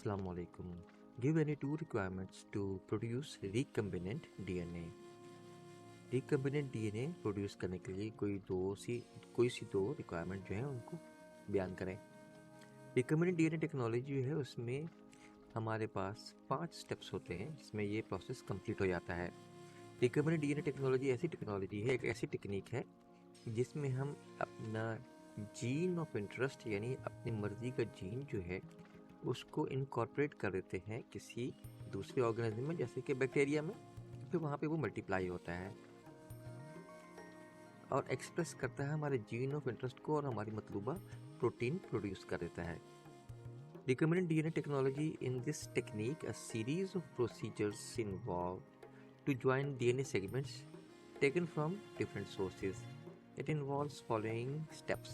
Assalamualaikum. Give any two requirements to produce recombinant DNA. Recombinant DNA produce करने के लिए कोई सी दो रिक्वायरमेंट जो है उनको बयान करें. Recombinant DNA टेक्नोलॉजी जो है उसमें हमारे पास 5 स्टेप्स होते हैं जिसमें ये प्रोसेस कंप्लीट हो जाता है. Recombinant DNA टेक्नोलॉजी ऐसी टेक्नोलॉजी है, एक ऐसी टेक्निक है जिसमें हम अपना जीन ऑफ इंटरेस्ट यानी अपनी मर्जी का जीन जो है उसको इनकॉर्पोरेट कर देते हैं किसी दूसरे ऑर्गेनिज्म में, जैसे कि बैक्टीरिया में. फिर वहाँ पे वो मल्टीप्लाई होता है और एक्सप्रेस करता है हमारे जीन ऑफ इंटरेस्ट को और हमारी मतलूबा प्रोटीन प्रोड्यूस कर देता है. Recombinant DNA technology. In this technique, a series of procedures involve to join DNA segments taken from different sources. It involves following steps.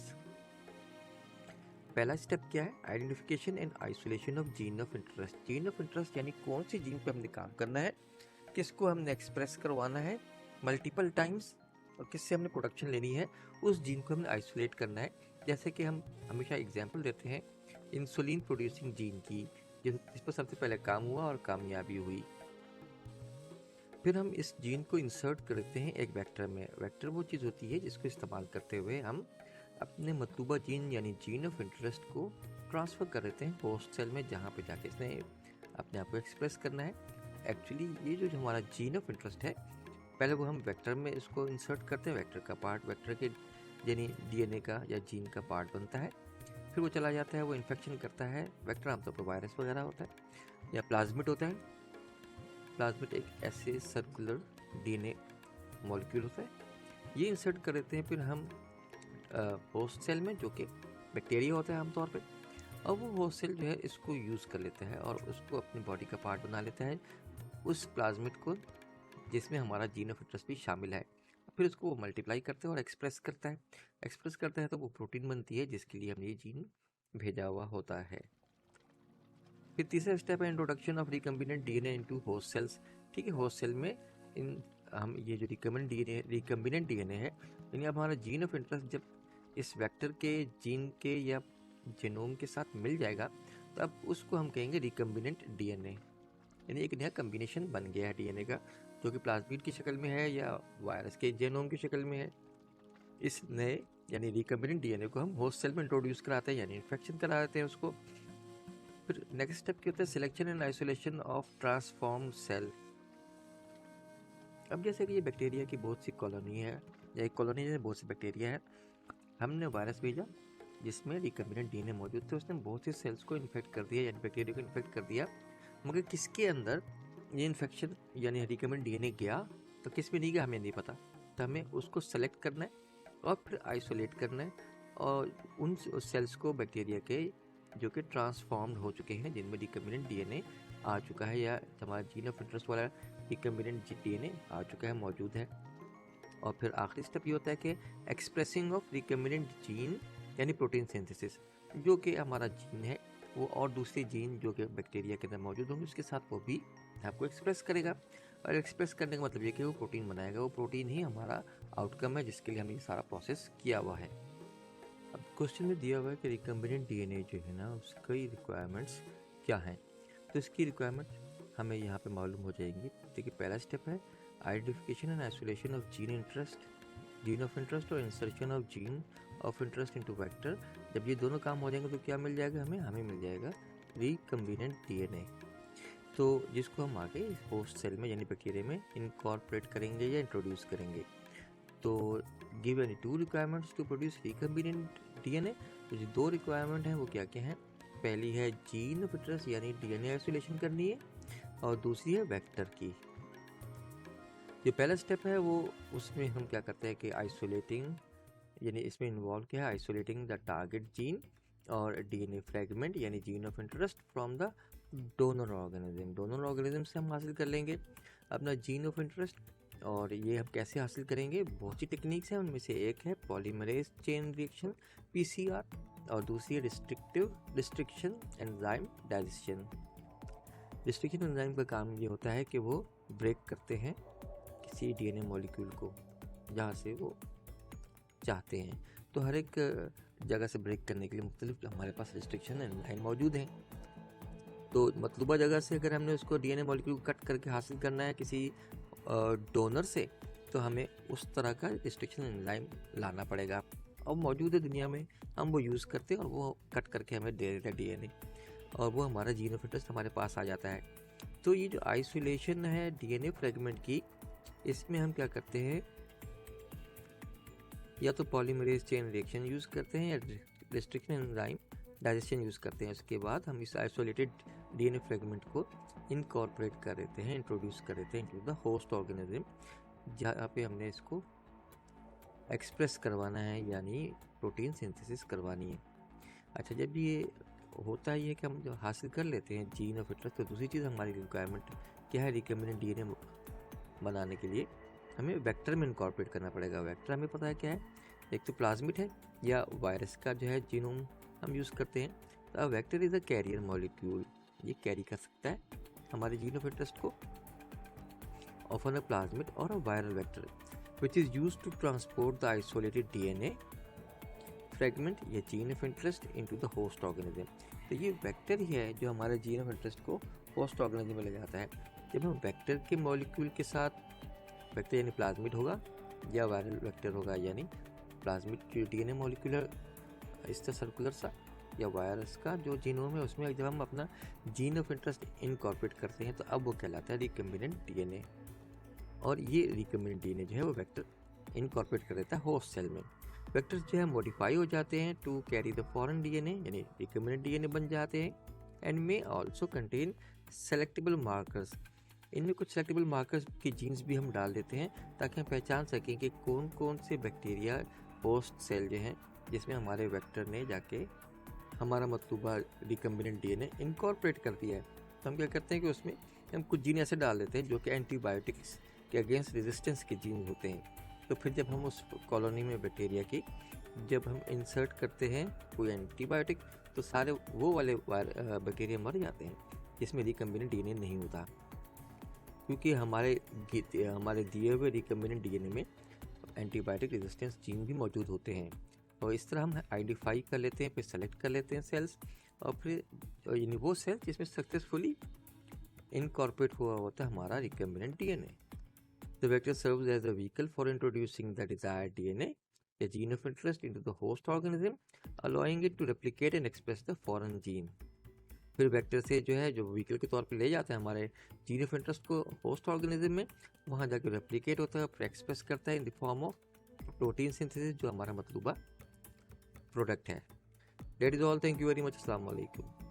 पहला स्टेप क्या है? Identification and isolation of gene of interest. Gene of interest यानी कौन सी gene पे हमने काम करना है, किसको हमने एक्सप्रेस करवाना है मल्टीपल टाइम्स और किससे हमने प्रोडक्शन लेनी है, उस जीन को हमने आइसोलेट करना है. जैसे कि हम हमेशा एग्जांपल देते हैं इंसुलिन प्रोड्यूसिंग जीन की, जिस पर सबसे पहले काम हुआ और कामयाबी हुई. फिर हम इस जीन को इंसर्ट करते हैं एक वेक्टर में. वेक्टर वो चीज़ होती है जिसको इस्तेमाल करते हुए हम अपने मतलूबा जीन यानी जीन ऑफ इंटरेस्ट को ट्रांसफ़र कर देते हैं होस्ट सेल में, जहाँ पे जाके इसने अपने आप को एक्सप्रेस करना है. एक्चुअली ये जो हमारा जीन ऑफ इंटरेस्ट है, पहले वो हम वेक्टर में इसको इंसर्ट करते हैं. वेक्टर का पार्ट वेक्टर के यानी डीएनए का या जीन का पार्ट बनता है. फिर वो चला जाता है, वो इन्फेक्शन करता है. वेक्टर आमतौर पर वायरस वगैरह होता है या प्लाज्मिड होता है. प्लाज्मिड एक ऐसे सर्कुलर डीएनए मॉलिक्यूल होता है. ये इंसर्ट कर देते हैं फिर हम होस्ट सेल में, जो कि बैक्टीरिया होता है आमतौर पे. और वो होस्ट सेल जो है इसको यूज़ कर लेता है और उसको अपनी बॉडी का पार्ट बना लेता है, उस प्लाज्मिड को जिसमें हमारा जीन ऑफ इंटरेस्ट भी शामिल है. फिर उसको वो मल्टीप्लाई करते हैं और एक्सप्रेस करता है. एक्सप्रेस करता है तो वो प्रोटीन बनती है जिसके लिए हमने ये जीन भेजा हुआ होता है. फिर तीसरा स्टेप है introduction of recombinant DNA into host cells. ठीक है, होस्ट सेल में हम ये जो रिकम्बिनेंट डीएनए है, यानी अब हमारा जीन ऑफ इंटरेस्ट जब इस वेक्टर के जीन के या जीनोम के साथ मिल जाएगा तो अब उसको हम कहेंगे रिकम्बिनेंट डीएनए. यानी एक नया कम्बिनेशन बन गया है डीएनए का, जो कि प्लाज्मिड की शक्ल में है या वायरस के जीनोम की शक्ल में है. इस नए यानी रिकम्बिनेंट डीएनए को हम होस्ट सेल में इंट्रोड्यूस कराते हैं यानी इन्फेक्शन करा देते हैं उसको. फिर नेक्स्ट स्टेप क्या होता है? Selection and isolation of transform cell. अब जैसे कि ये बैक्टीरिया की बहुत सी कॉलोनी है या एक कॉलोनी में बहुत सी बैक्टीरिया है, हमने वायरस भेजा जिसमें रिकम्बिनेंट डीएनए मौजूद थे. उसने बहुत से सेल्स को इन्फेक्ट कर दिया यानी बैक्टीरिया को इन्फेक्ट कर दिया, मगर किसके अंदर ये इन्फेक्शन यानी रिकम्बिनेंट डीएनए गया तो किस में नहीं गया हमें नहीं पता. तो हमें उसको सेलेक्ट करना है और फिर आइसोलेट करना है और उन सेल्स को बैक्टीरिया के जो कि ट्रांसफॉर्म्ड हो चुके हैं, जिनमें रिकम्बिनेंट डीएनए आ चुका है या हमारा जीन ऑफ इंटरेस्ट वाला रिकम्बिनेंट डीएनए आ चुका है, मौजूद है. और फिर आखिरी स्टेप ये होता है कि एक्सप्रेसिंग ऑफ रिकम्बिनेंट जीन यानी प्रोटीन सिंथेसिस. जो कि हमारा जीन है वो और दूसरे जीन जो कि बैक्टीरिया के अंदर मौजूद होंगे उसके साथ वो भी आपको एक्सप्रेस करेगा. और एक्सप्रेस करने का मतलब ये कि वो प्रोटीन बनाएगा. वो प्रोटीन ही हमारा आउटकम है जिसके लिए हमने ये सारा प्रोसेस किया हुआ है. अब क्वेश्चन में दिया हुआ है कि रिकम्बिनेंट डीएनए जो है ना उसकी रिक्वायरमेंट्स क्या हैं. तो इसकी रिक्वायरमेंट हमें यहाँ पे मालूम हो जाएंगी. देखिए, पहला स्टेप है identification and isolation of gene of interest और insertion of gene of interest into vector. जब ये दोनों काम हो जाएंगे तो क्या मिल जाएगा हमें मिल जाएगा रिकम्बिनेंट डीएनए. तो जिसको हम आगे होस्ट सेल में यानी बैक्टीरिया में इनकॉर्पोरेट करेंगे या इंट्रोड्यूस करेंगे. तो give any two requirements to produce recombinant DNA. तो जो दो रिक्वायरमेंट हैं वो क्या क्या हैं? पहली है जीन ऑफ इंटरेस्ट यानी डीएनए आइसोलेशन करनी है और दूसरी है वेक्टर की. जो पहला स्टेप है वो उसमें हम क्या करते हैं कि आइसोलेटिंग यानी इसमें इन्वॉल्व क्या है? आइसोलेटिंग द टारगेट जीन और डीएनए फ्रेगमेंट यानी gene of interest from the donor organism. Donor organism से हम हासिल कर लेंगे अपना जीन ऑफ इंटरेस्ट. और ये हम कैसे हासिल करेंगे? बहुत सी टेक्निक्स हैं, उनमें से एक है पॉलीमरेज चेन रिएक्शन पीसीआर और दूसरी है restriction enzyme digestion. Restriction enzyme का काम ये होता है कि वो ब्रेक करते हैं किसी डीएनए मॉलिक्यूल को जहाँ से वो चाहते हैं. तो हर एक जगह से ब्रेक करने के लिए मुख्तलिफ हमारे पास रिस्ट्रिक्शन एंजाइम मौजूद हैं. तो मतलूबा जगह से अगर हमने उसको डीएनए मॉलिक्यूल कट करके हासिल करना है किसी डोनर से, तो हमें उस तरह का रिस्ट्रिक्शन एंजाइम लाना पड़ेगा। अब मौजूदा दुनिया में हम वो यूज़ करते हैं और वो कट करके हमें दे देता है डीएनए, और वो हमारा जीन ऑफ इंटरेस्ट हमारे पास आ जाता है। तो ये जो आइसोलेशन है डीएनए फ्रेगमेंट की, इसमें हम क्या करते हैं, या तो पॉलीमरेज चेन रिएक्शन यूज़ करते हैं या रिस्ट्रिक्शन एंजाइम डाइजेशन यूज़ करते हैं। उसके बाद हम इस आइसोलेटेड डीएनए फ्रेगमेंट को इनकॉर्पोरेट कर देते हैं, इंट्रोड्यूस कर देते हैं इनटू द होस्ट ऑर्गेनिज्म, जहाँ पे हमने इसको एक्सप्रेस करवाना है, यानी प्रोटीन सिंथेसिस करवानी है। अच्छा, जब ये होता है, ये कि हम जब हासिल कर लेते हैं जीन ऑफ इंटरेस्ट, तो दूसरी चीज़ हमारी रिक्वायरमेंट क्या है, रिकम्बिनेंट डीएनए बनाने के लिए हमें वेक्टर में इनकॉर्पोरेट करना पड़ेगा। वेक्टर हमें पता है क्या है, एक तो प्लाज्मिड है या वायरस का जो है जीनोम हम यूज़ करते हैं। तो vector is a carrier molecule, ये कैरी कर सकता है हमारे जीन ऑफ इंटरेस्ट को, ऑफन अ प्लाज्मिड और a viral vector which is use to transport the isolated DNA fragment या gene of interest into the host organism. तो ये वेक्टर ही है जो हमारे जीन ऑफ इंटरेस्ट को होस्ट ऑर्गेनिज्म में ले जाता है। जब हम वेक्टर के मॉलिक्यूल के साथ, वेक्टर यानी प्लाज्मिड होगा या वायरल वेक्टर होगा, यानी प्लाज्मिड जो डीएनए मॉलिक्यूलर इस तरह सर्कुलर सा, या वायरस का जो जीनोम है, उसमें जब हम अपना जीन ऑफ इंटरेस्ट इनकॉर्पोरेट करते हैं, तो अब वो कहलाता है रिकम्बिनेंट डीएनए। और ये रिकम्बिनेंट डीएनए जो है वो वेक्टर इनकॉर्पोरेट कर देता है होस्ट सेल में। वेक्टर्स जो है मॉडिफाई हो जाते हैं to carry the foreign DNA, यानी रिकम्बिनेंट डीएनए बन जाते हैं, and may also contain selectable markers. इनमें कुछ सेलेक्टेबल मार्कर्स की जीन्स भी हम डाल देते हैं ताकि हम पहचान सकें कि कौन कौन से बैक्टीरिया होस्ट सेल जो हैं जिसमें हमारे वेक्टर ने जाके हमारा मतलूबा रिकम्बिनेंट डीएनए इनकॉर्पोरेट कर दिया है। तो हम क्या करते हैं कि उसमें हम कुछ जीन ऐसे डाल देते हैं जो कि एंटीबायोटिक्स के अगेंस्ट रेजिस्टेंस के जीन होते हैं। तो फिर जब हम उस कॉलोनी में बैक्टीरिया की जब हम इंसर्ट करते हैं कोई एंटीबायोटिक, तो सारे वो वाले बैक्टीरिया मर जाते हैं जिसमें रिकम्बिनेंट डीएनए नहीं होता, क्योंकि हमारे दिए हुए रिकम्बिनेंट डीएनए में एंटीबायोटिक रेजिस्टेंस जीन भी मौजूद होते हैं। और इस तरह हम आइडेंटिफाई कर लेते हैं, फिर सेलेक्ट कर लेते हैं सेल्स, और फिर यानी वो सेल जिसमें सक्सेसफुली इनकॉर्पोरेट हुआ होता है हमारा recombinant DNA. The vector serves as a vehicle for introducing the desired DNA, a gene of interest, into the host organism, allowing it to replicate and express the foreign gene. फिर vector से जो है, जो vehicle के तौर पे ले जाता है हमारे जीन ऑफ इंटरेस्ट को होस्ट ऑर्गेनिज्म में, वहाँ जाकर रेप्लिकेट होता है, फिर एक्सप्रेस करता है in the form of protein synthesis, जो हमारा मतलूबा प्रोडक्ट है। That is all, thank you very much, अस्सलाम वालेकुम।